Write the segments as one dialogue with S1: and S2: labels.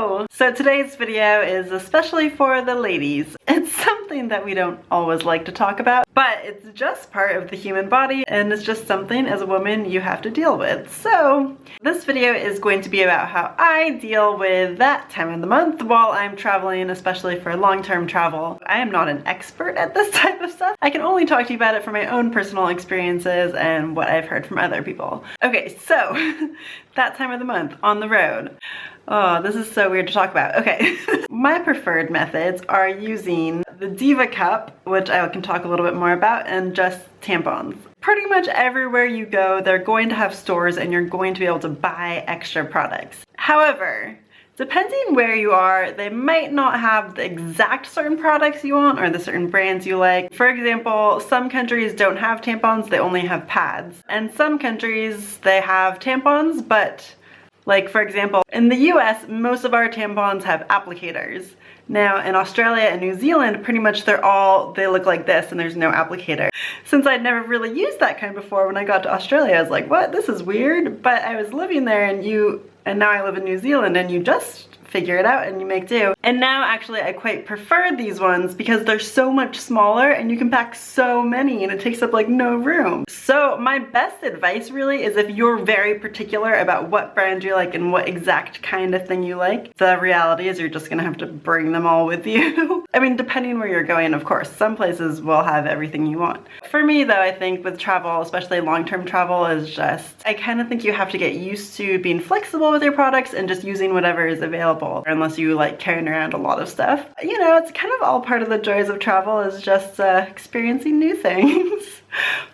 S1: Hello! So today's video is especially for the ladies. It's something that we don't always like to talk about, but it's just part of the human body and it's just something as a woman you have to deal with. So this video is going to be about how I deal with that time of the month while I'm traveling, especially for long-term travel. I am not an expert at this type of stuff. I can only talk to you about it from my own personal experiences and what I've heard from other people. Okay, so that time of the month on the road. Oh, this is so weird to talk about. Okay. My preferred methods are using the Diva Cup, which I can talk a little bit more about, and just tampons. Pretty much everywhere you go, they're going to have stores and you're going to be able to buy extra products. However, depending where you are, they might not have the exact certain products you want or the certain brands you like. For example, some countries don't have tampons, they only have pads. And some countries, they have tampons, but like, for example, in the US, most of our tampons have applicators. Now, in Australia and New Zealand, pretty much they look like this and there's no applicator. Since I'd never really used that kind before, when I got to Australia, I was like, what? This is weird. But I was living there and now I live in New Zealand and you just figure it out and you make do. And now actually I quite prefer these ones because they're so much smaller and you can pack so many and it takes up like no room. So my best advice really is if you're very particular about what brand you like and what exact kind of thing you like, the reality is you're just gonna have to bring them all with you. I mean, depending where you're going, of course, some places will have everything you want. For me though, I think with travel, especially long-term travel, is just, I kind of think you have to get used to being flexible with your products and just using whatever is available. Unless you like carrying around a lot of stuff. You know, it's kind of all part of the joys of travel is just experiencing new things.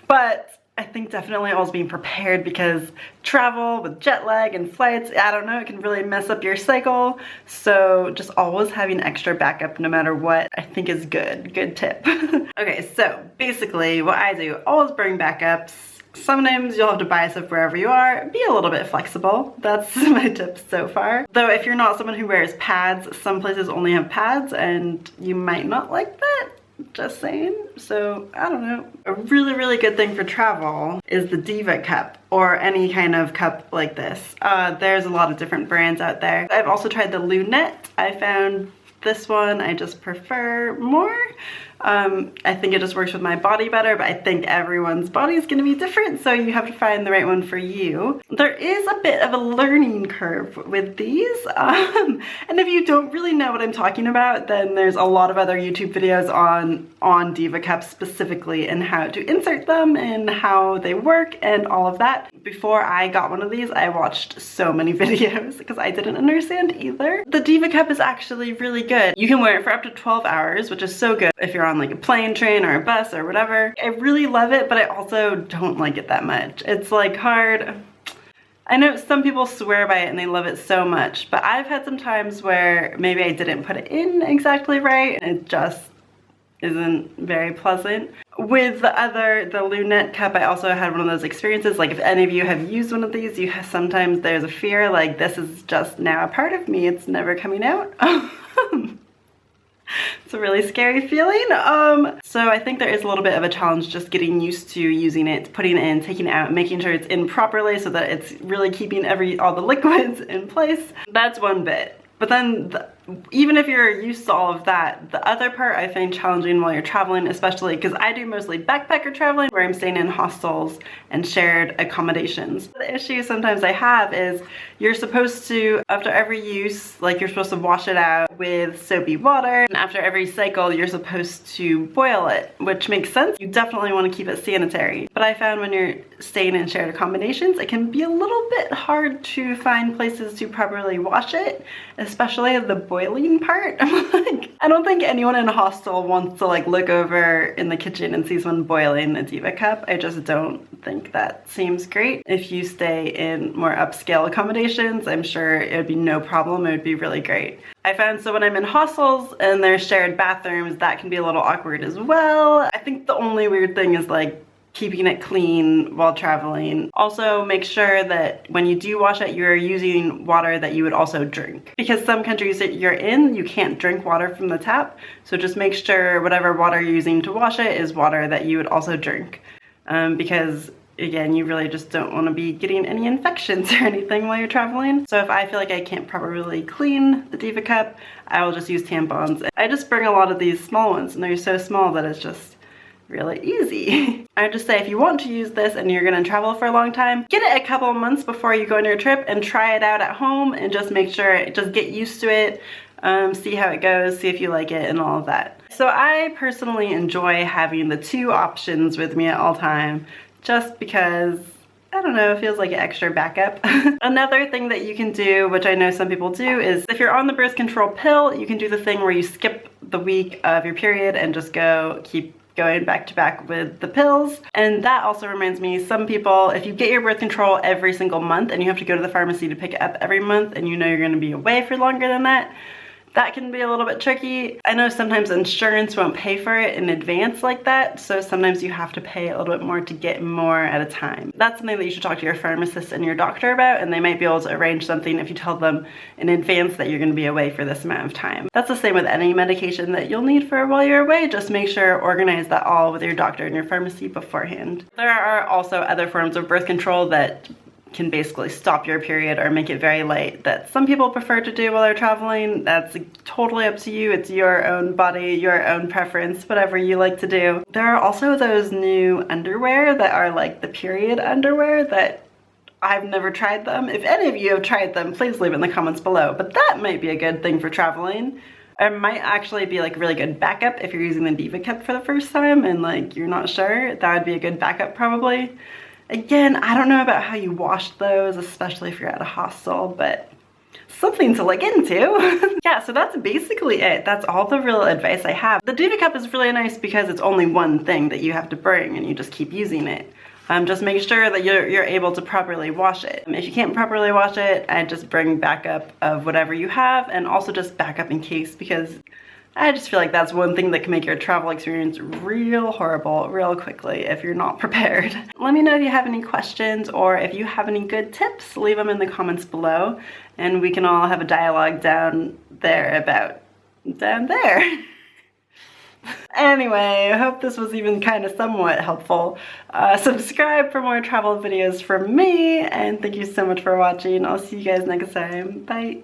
S1: But I think definitely always being prepared because travel with jet lag and flights, I don't know, it can really mess up your cycle. So just always having extra backup no matter what, I think is good. Good tip. Okay, so basically what I do, always bring backups. Sometimes you'll have to buy stuff wherever you are. Be a little bit flexible. That's my tips so far. Though if you're not someone who wears pads, some places only have pads and you might not like that. Just saying. So I don't know. A really, really good thing for travel is the Diva Cup or any kind of cup like this. There's a lot of different brands out there. I've also tried the Lunette. I found this one I just prefer more. I think it just works with my body better, but I think everyone's body is going to be different, so you have to find the right one for you. There is a bit of a learning curve with these, and if you don't really know what I'm talking about, then there's a lot of other YouTube videos on Diva Cups specifically and how to insert them and how they work and all of that. Before I got one of these, I watched so many videos because I didn't understand either. The Diva Cup is actually really good. You can wear it for up to 12 hours, which is so good if you're on like a plane, train, or a bus or whatever. I really love it, but I also don't like it that much. It's like hard. I know some people swear by it and they love it so much, but I've had some times where maybe I didn't put it in exactly right and it just isn't very pleasant. With the Lunette cup, I also had one of those experiences, like if any of you have used one of these, sometimes there's a fear like this is just now a part of me, it's never coming out. It's a really scary feeling. So I think there is a little bit of a challenge just getting used to using it, putting it in, taking it out, making sure it's in properly so that it's really keeping all the liquids in place. That's one bit. But then even if you're used to all of that, the other part I find challenging while you're traveling, especially because I do mostly backpacker traveling where I'm staying in hostels and shared accommodations. The issue sometimes I have is you're supposed to, after every use, like you're supposed to wash it out with soapy water, and after every cycle you're supposed to boil it, which makes sense. You definitely want to keep it sanitary. But I found when you're staying in shared accommodations, it can be a little bit hard to find places to properly wash it, especially the boiling part. Like, I don't think anyone in a hostel wants to like look over in the kitchen and see someone boiling a Diva Cup. I just don't think that seems great. If you stay in more upscale accommodations, I'm sure it would be no problem. It would be really great. I found so when I'm in hostels and there's shared bathrooms, that can be a little awkward as well. I think the only weird thing is like keeping it clean while traveling. Also make sure that when you do wash it, you're using water that you would also drink. Because some countries that you're in, you can't drink water from the tap. So just make sure whatever water you're using to wash it is water that you would also drink. Because again, you really just don't want to be getting any infections or anything while you're traveling. So if I feel like I can't properly clean the Diva Cup, I will just use tampons. I just bring a lot of these small ones, and they're so small that it's just really easy. I would just say if you want to use this and you're gonna travel for a long time, get it a couple of months before you go on your trip and try it out at home and just make sure, just get used to it, see how it goes, see if you like it and all of that. So I personally enjoy having the two options with me at all time, just because, I don't know, it feels like an extra backup. Another thing that you can do, which I know some people do, is if you're on the birth control pill, you can do the thing where you skip the week of your period and just keep going back to back with the pills. And that also reminds me, some people, if you get your birth control every single month and you have to go to the pharmacy to pick it up every month and you know you're going to be away for longer than that, that can be a little bit tricky. I know sometimes insurance won't pay for it in advance like that, so sometimes you have to pay a little bit more to get more at a time. That's something that you should talk to your pharmacist and your doctor about, and they might be able to arrange something if you tell them in advance that you're going to be away for this amount of time. That's the same with any medication that you'll need for while you're away. Just make sure, organize that all with your doctor and your pharmacy beforehand. There are also other forms of birth control that can basically stop your period or make it very light that some people prefer to do while they're traveling. That's totally up to you. It's your own body, your own preference, whatever you like to do. There are also those new underwear that are like the period underwear that I've never tried them. If any of you have tried them, please leave it in the comments below. But that might be a good thing for traveling. It might actually be like really good backup if you're using the Diva Cup for the first time and like you're not sure. That would be a good backup probably. Again, I don't know about how you wash those, especially if you're at a hostel, but something to look into. Yeah, so that's basically it. That's all the real advice I have. The Diva Cup is really nice because it's only one thing that you have to bring and you just keep using it. Just make sure that you're able to properly wash it. If you can't properly wash it, I just bring backup of whatever you have, and also just backup in case, because I just feel like that's one thing that can make your travel experience real horrible real quickly if you're not prepared. Let me know if you have any questions or if you have any good tips. Leave them in the comments below and we can all have a dialogue down there. Anyway, I hope this was even kind of somewhat helpful. Subscribe for more travel videos from me, and thank you so much for watching. I'll see you guys next time. Bye.